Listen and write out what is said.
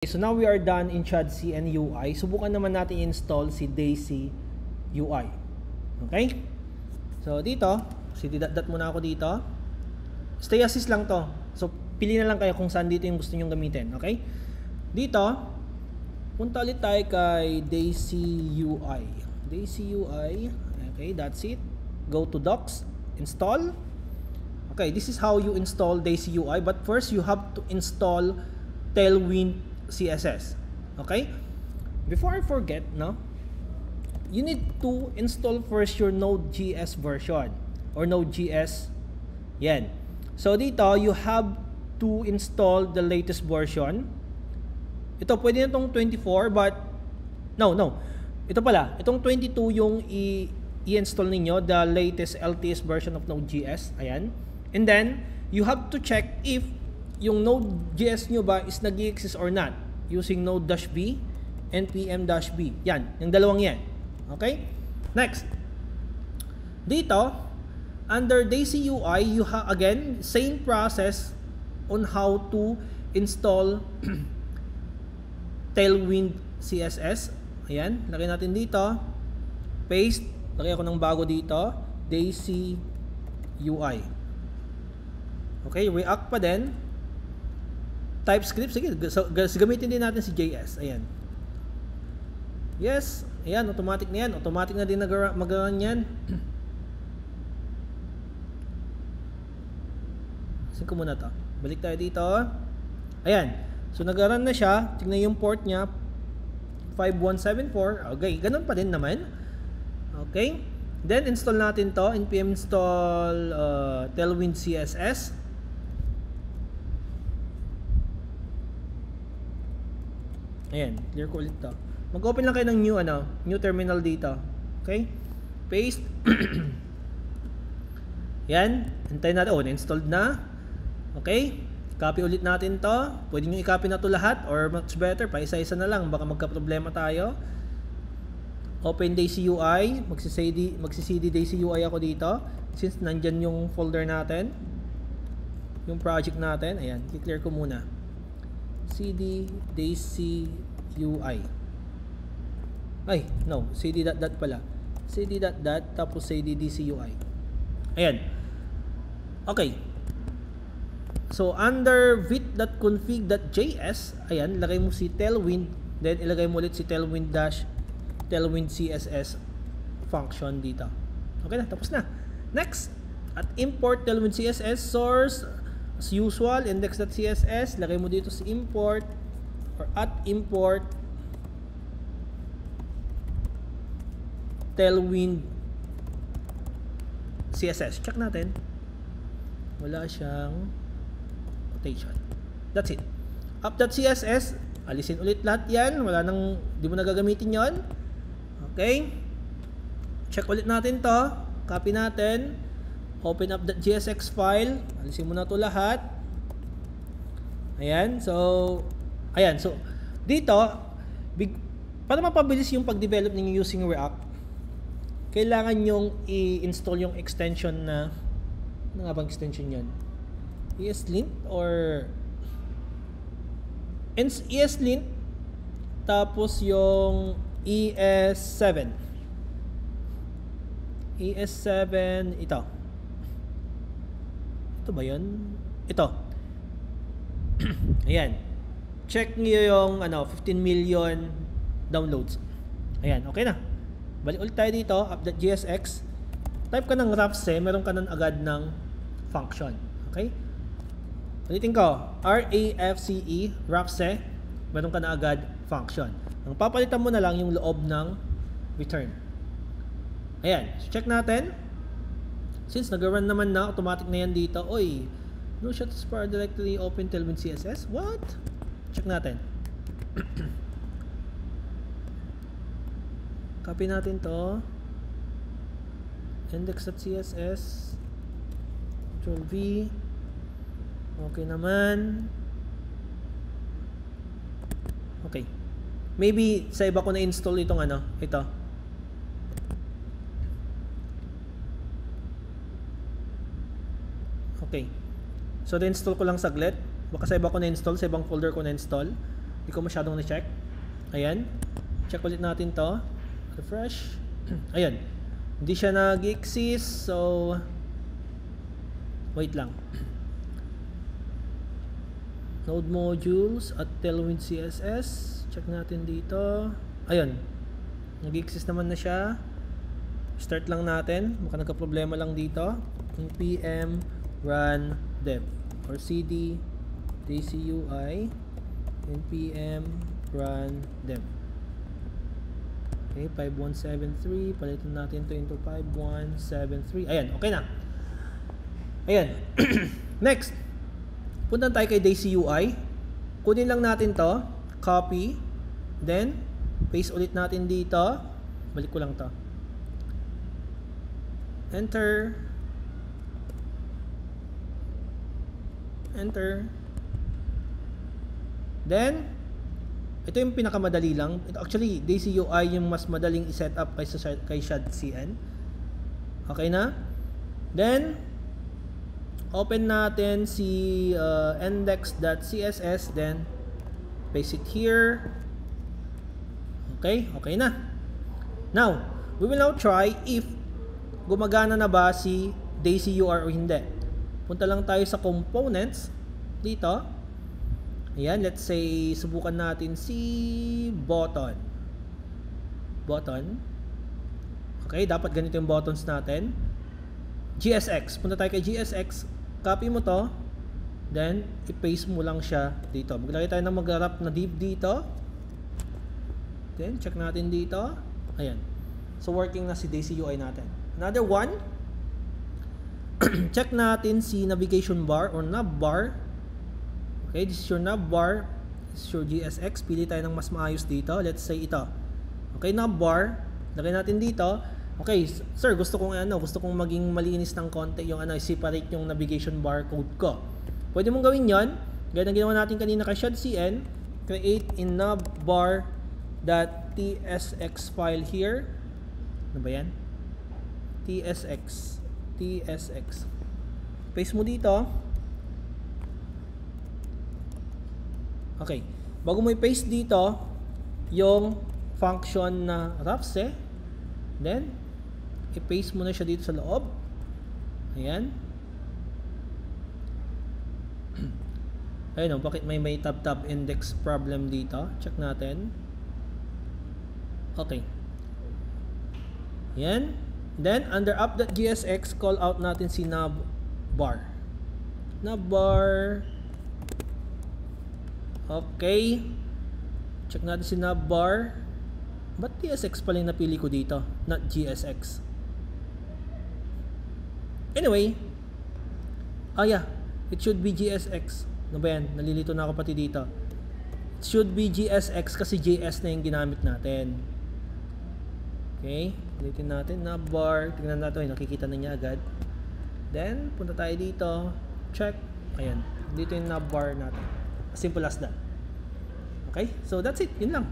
So now we are done in CHADC and UI. Subukan naman natin install si Daisy UI. Okay? So dito, dot muna ako dito. Stay assist lang to. So pili na lang kayo kung saan dito yung gusto nyong gamitin. Okay? Dito, punta ulit tayo kay Daisy UI. Daisy UI. Okay, that's it. Go to Docs, install. Okay, this is how you install Daisy UI. But first, you have to install Tailwind CSS. Okay? Before I forget, no? You need to install first your Node.js version or Node.js. Yan. So dito, you have to install the latest version. Ito, pwede na itong 24, but no. Ito pala, itong 22 yung i-install ninyo, the latest LTS version of Node.js. Ayan. And then, you have to check if yung Node.js nyo ba is nag-exist or not using Node-B, npm-b. Yan, yung dalawang yan. Okay? Next. Dito, under Daisy UI, you have, again, same process on how to install Tailwind CSS. Ayan, lagay natin dito. Paste. Lagay ako ng bago dito. Daisy UI. Okay, React pa din. TypeScript, sige, gamitin din natin si JS. Ayan. Yes, ayan, automatic na yan. Automatic na din magawa yan. Sin ko muna to. Balik tayo dito. Ayan. So, nag-run na siya. Tingnan yung port niya. 5174. Okay, ganun pa din naman. Okay. Then, install natin to. npm install Tailwind CSS. Ayan, clear ko ulit to. Mag-open lang kayo ng new terminal dito. Okay? Paste. Yan. Hintayin natin. Oh, na-installed na. Okay? Copy ulit natin to. Pwede nyo i-copy na to lahat or much better, pa isa-isa na lang. Baka magka-problema tayo. Open Daisy UI. Magsi-cd Daisy UI ako dito. Since nandyan yung folder natin. Yung project natin. Ayan, i-clear ko muna. cd Daisy UI. Ay, no, cd dot pala. cd dot tapos cd Daisy UI. Ayan. Okay. So under vit.config.js, ayan, lagay mo si Tailwind, then ilagay mo ulit si Tailwind CSS function dito. Okay na, tapos na. Next, at import Tailwind CSS source. As usual, index.css, lagay mo dito si import or at import Tailwind CSS. Check natin. Wala siyang quotation. That's it. App.css, alisin ulit lahat yan. Wala nang, di mo na gagamitin yon. Okay. Check ulit natin to. Copy natin. Open up the JSX file. Alisin mo na ito lahat. Ayan. So, dito, para mapabilis yung pag-develop ninyo using React, kailangan nyong i-install yung extension na, ano nga bang extension yan? ESLint or ESLint, tapos yung ES7. ES7, ito. Ito ba yun? Ito. Ayan. Check nyo yung 15 million downloads. Ayan, okay na. Balik ulit tayo dito, app.jsx. Type ka ng Rapse, meron ka ng agad ng function. Okay? Ulitin ko, RAFCE, Rapse, meron ka na agad function. Ang papalitan mo na lang yung loob ng return. Ayan, so check natin. Since nag-run naman na, automatic na yan dito. Oy, no shot spar directly open Tailwind CSS. What? Check natin. Copy natin to. Index.css. Control V. Okay naman. Okay. Maybe sa iba ko na-install itong ito. Okay. So, na-install ko lang saglit. Baka sa iba ko na-install, sa ibang folder ko na-install. Hindi ko masyadong na-check. Ayan. Check ulit natin to. Refresh. Ayan. Hindi siya nag-exist. So, wait lang. Node modules at Tailwind CSS. Check natin dito. Ayun. Nag-exist naman na siya. Start lang natin. Baka nagka-problema lang dito. npm run dev or cd daisy.ui npm run dev. Okay, 5173. Palitan natin to into 5173. Ayan, okay na. Ayan. Next. Punta tayo kay daisy.ui. Kunin lang natin to. Copy. Then, paste ulit natin dito. Balik ko lang to. Enter. Enter. Then, ito yung pinakamadali lang. Actually, daisy.ui yung mas madaling i-set up kaysa kay shadcn. Okay na? Then, open natin si index.css. Then, paste it here. Okay? Okay na. Now, we will now try if gumagana na ba si daisy.ui o hindi. Punta lang tayo sa components dito. Ayan, let's say subukan natin si button. Button. Okay, dapat ganito yung buttons natin. GSX. Punta tayo kay GSX. Copy mo to. Then, i-paste mo lang siya dito. Maglagay tayo ng mag-wrap na div dito. Then, check natin dito. Ayan. So, working na si daisy.ui natin. Another one. Check natin si navigation bar or navbar. Okay, this is your navbar. This is your GSX. Pili tayo ng mas maayos dito. Let's say ito. Okay, navbar. Lagay natin dito. Okay, sir, gusto kong maging malinis ng konti yung separate yung navigation bar code ko. Pwede mong gawin 'yon. Gaya ng ginawa natin kanina kay shadcn. Create in navbar.tsx file here. Ano ba yan? tsx. Paste mo dito. Okay. Bago mo i-paste dito yung function na roughse, then i-paste mo na siya dito sa loob. Ayan. Ayun, bakit may tab index problem dito? Check natin. Okay. Ayan. Then, under app.gsx, call out natin si navbar. Navbar. Okay. Check natin si navbar. Ba't tsx pala yung napili ko dito? Not gsx. Anyway. Yeah. It should be gsx. Ano ba yan? Nalilito na ako pati dito. It should be gsx kasi js na yung ginamit natin. Okay. Ulitin natin, navbar. Tingnan natin, nakikita na niya agad. Then, punta tayo dito. Check. Ayan. Dito yung navbar natin. As simple as that. Okay? So, that's it. Yun lang.